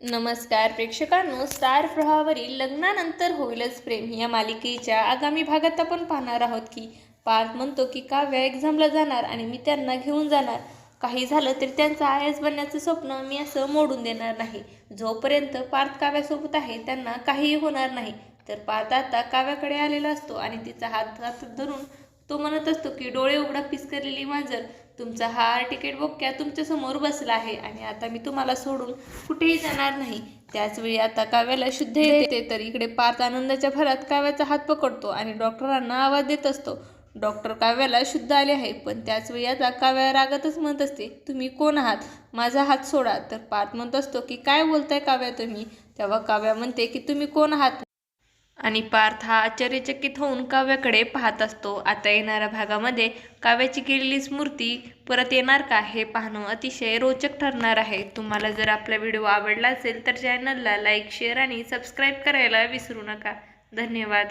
नमस्कार प्रेक्षकांनो, स्टार प्रवाहावरील लग्नानंतर होईलच प्रेम या मालिकेच्या आगामी भागात आपण पाहणार आहोत की पार्थ म्हणतो की काव्या एक्झामला जाणार आणि मी त्यांना घेऊन जाणार. काही झालं तरी त्यांचं आयएस बनण्याचं स्वप्न मी असं मोडून देणार नाही. जोपर्यंत पार्थ काव्यासोबत आहे त्यांना काहीही होणार नाही. तर पार्थ आता काव्याकडे आलेला असतो आणि तिचा हात हातात धरून तो म्हणत असतो की डोळे उघडा पिस्करलेली मांजर, तुमचा हा तिकीट बोक्या तुमच्यासमोर बसला आहे आणि आता मी तुम्हाला सोडून कुठेही जाणार नाही. त्याचवेळी आता काव्याला शुद्ध येते तर इकडे पार्थ आनंदाच्या भरात काव्याचा हात पकडतो आणि डॉक्टरांना आवाज देत असतो. डॉक्टर काव्याला शुद्ध आले आहे, पण त्याचवेळी आता काव्या रागातच म्हणत असते, तुम्ही कोण आहात, माझा हात सोडा. तर पार्थ म्हणत असतो की काय बोलताय काव्या तुम्ही. तेव्हा काव्या म्हणते की तुम्ही कोण आहात आणि पार्थ हा आश्चर्यचकित होऊन काव्याकडे पाहत असतो. आता येणाऱ्या भागामध्ये काव्याची केलेली स्मृती परत येणार का हे पाहणं अतिशय रोचक ठरणार आहे. तुम्हाला जर आपला व्हिडिओ आवडला असेल तर चॅनलला लाईक, शेअर आणि सबस्क्राईब करायला विसरू नका. धन्यवाद.